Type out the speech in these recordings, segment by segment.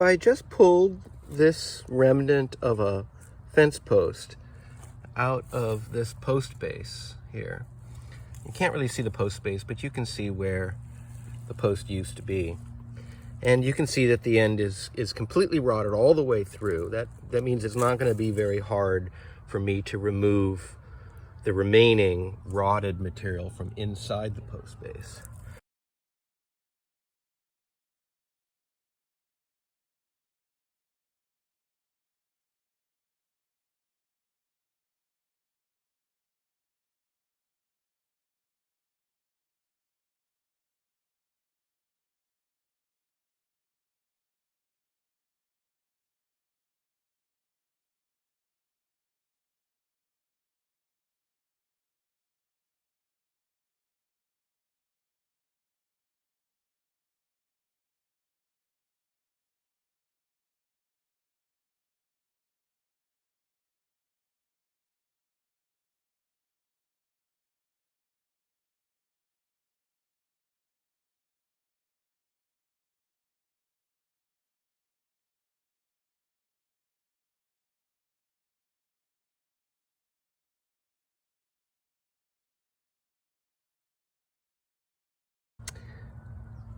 I just pulled this remnant of a fence post out of this post base here. You can't really see the post base, but you can see where the post used to be. And you can see that the end is completely rotted all the way through. That means it's not going to be very hard for me to remove the remaining rotted material from inside the post base.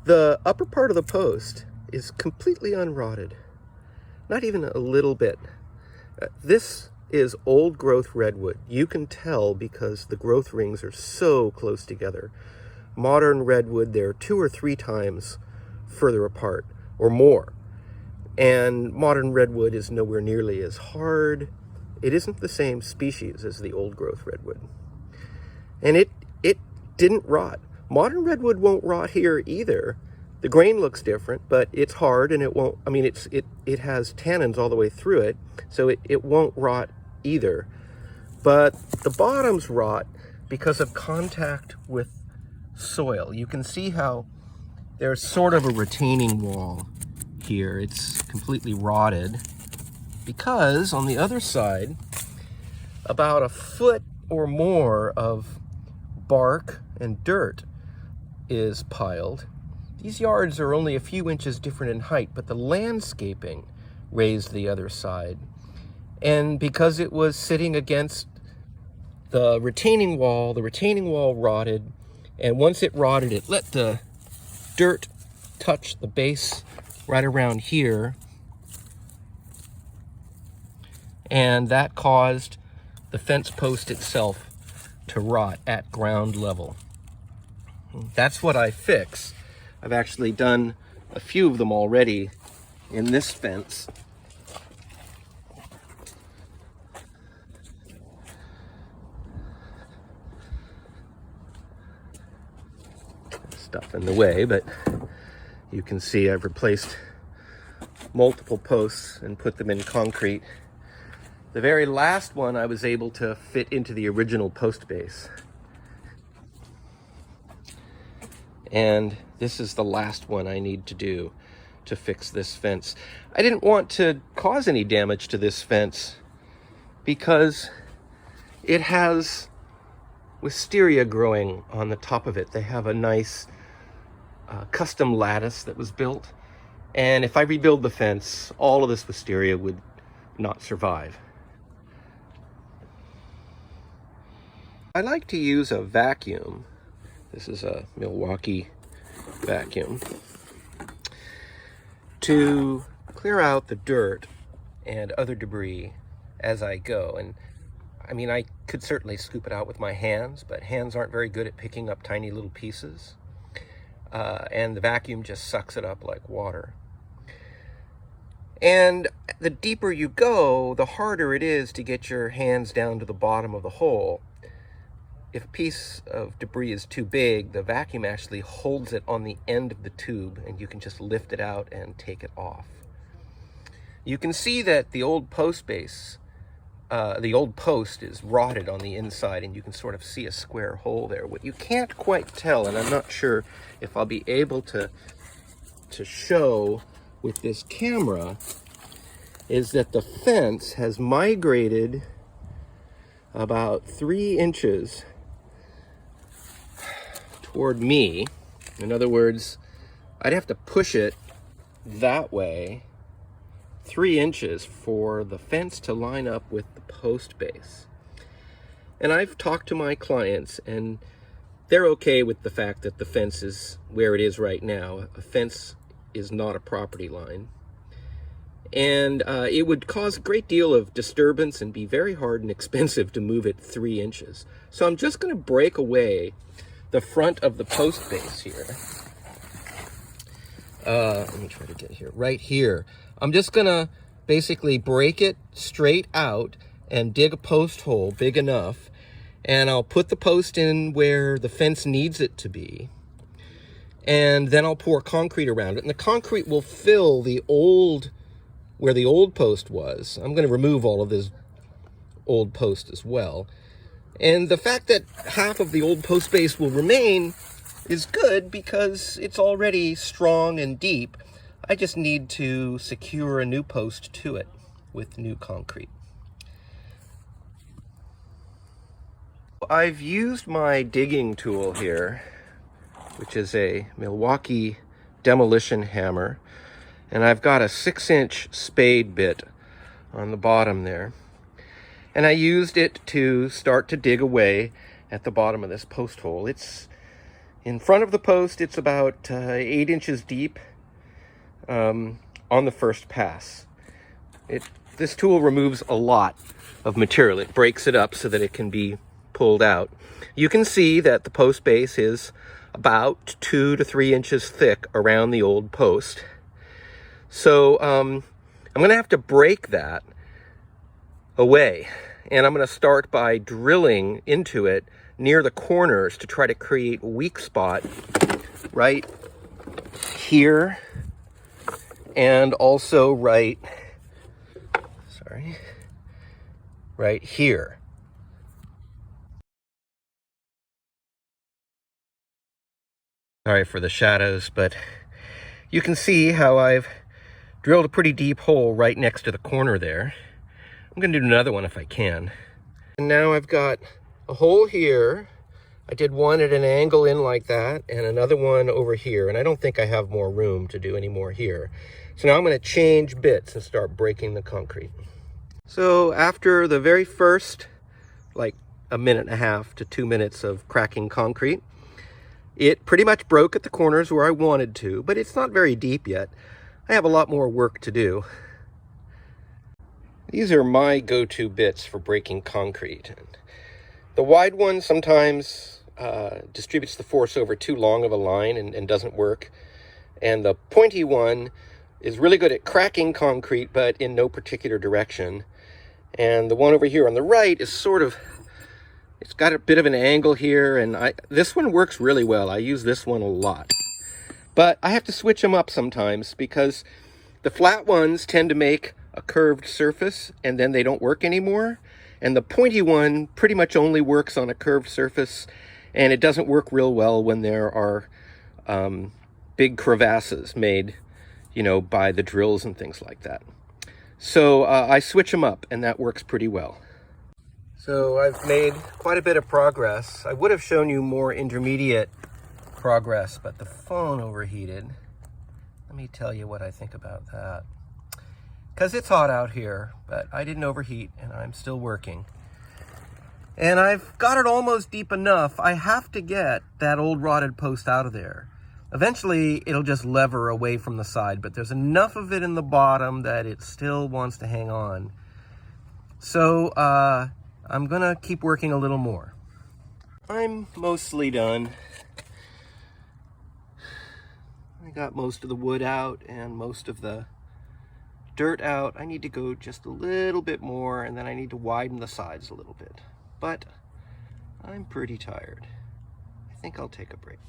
The upper part of the post is completely unrotted. Not even a little bit. This is old growth redwood. You can tell because the growth rings are so close together. Modern redwood, they're 2 or 3 times further apart or more. And modern redwood is nowhere nearly as hard. It isn't the same species as the old growth redwood. And it didn't rot. Modern redwood won't rot here either. The grain looks different, but it's hard and it won't, I mean, it has tannins all the way through it, so it won't rot either. But the bottoms rot because of contact with soil. You can see how there's sort of a retaining wall here. It's completely rotted because on the other side, about a foot or more of bark and dirt is piled. These yards are only a few inches different in height, but the landscaping raised the other side. And because it was sitting against the retaining wall rotted, and once it rotted, it let the dirt touch the base right around here, and that caused the fence post itself to rot at ground level. That's what I fix. I've actually done a few of them already in this fence. Stuff in the way, but you can see I've replaced multiple posts and put them in concrete. The very last one I was able to fit into the original post base. And this is the last one I need to do to fix this fence. I didn't want to cause any damage to this fence because it has wisteria growing on the top of it. They have a nice custom lattice that was built. And if I rebuild the fence, all of this wisteria would not survive. I like to use a vacuum. This is a Milwaukee vacuum to clear out the dirt and other debris as I go. And I mean, I could certainly scoop it out with my hands, but hands aren't very good at picking up tiny little pieces. And the vacuum just sucks it up like water. And the deeper you go, the harder it is to get your hands down to the bottom of the hole. If a piece of debris is too big, the vacuum actually holds it on the end of the tube and you can just lift it out and take it off. You can see that the old post base, the old post is rotted on the inside and you can sort of see a square hole there. What you can't quite tell, and I'm not sure if I'll be able to show with this camera, is that the fence has migrated about 3 inches toward me. In other words, I'd have to push it that way 3 inches for the fence to line up with the post base. And I've talked to my clients, and they're okay with the fact that the fence is where it is right now. A fence is not a property line. And it would cause a great deal of disturbance and be very hard and expensive to move it 3 inches. So I'm just going to break away the front of the post base here. Let me try to get here. Right here. I'm just going to basically break it straight out and dig a post hole big enough. And I'll put the post in where the fence needs it to be. And then I'll pour concrete around it. And the concrete will fill the old, where the old post was. I'm going to remove all of this old post as well. And the fact that half of the old post base will remain is good because it's already strong and deep. I just need to secure a new post to it with new concrete. I've used my digging tool here, which is a Milwaukee demolition hammer, and I've got a 6-inch spade bit on the bottom there. And I used it to start to dig away at the bottom of this post hole. It's in front of the post, it's about 8 inches deep on the first pass. This tool removes a lot of material. It breaks it up so that it can be pulled out. You can see that the post base is about 2 to 3 inches thick around the old post. So I'm going to have to break that away, and I'm going to start by drilling into it near the corners to try to create a weak spot right here and also right here. Sorry for the shadows, but you can see how I've drilled a pretty deep hole right next to the corner there. I'm going to do another one if I can. And now I've got a hole here. I did one at an angle in like that, and another one over here. And I don't think I have more room to do any more here. So now I'm going to change bits and start breaking the concrete. So after the very first, like a minute and a half to 2 minutes of cracking concrete, it pretty much broke at the corners where I wanted to, but it's not very deep yet. I have a lot more work to do. These are my go-to bits for breaking concrete. The wide one sometimes distributes the force over too long of a line and doesn't work. And the pointy one is really good at cracking concrete, but in no particular direction. And the one over here on the right is it's got a bit of an angle here, and this one works really well. I use this one a lot. But I have to switch them up sometimes because the flat ones tend to make a curved surface and then they don't work anymore. And the pointy one pretty much only works on a curved surface, and it doesn't work real well when there are big crevasses made, by the drills and things like that. So I switch them up, and that works pretty well. So I've made quite a bit of progress. I would have shown you more intermediate progress, but the phone overheated. Let me tell you what I think about that. Because it's hot out here, but I didn't overheat, and I'm still working. And I've got it almost deep enough. I have to get that old rotted post out of there. Eventually, it'll just lever away from the side, but there's enough of it in the bottom that it still wants to hang on. So, I'm gonna keep working a little more. I'm mostly done. I got most of the wood out and most of the dirt out. I need to go just a little bit more, and then I need to widen the sides a little bit. But I'm pretty tired. I think I'll take a break.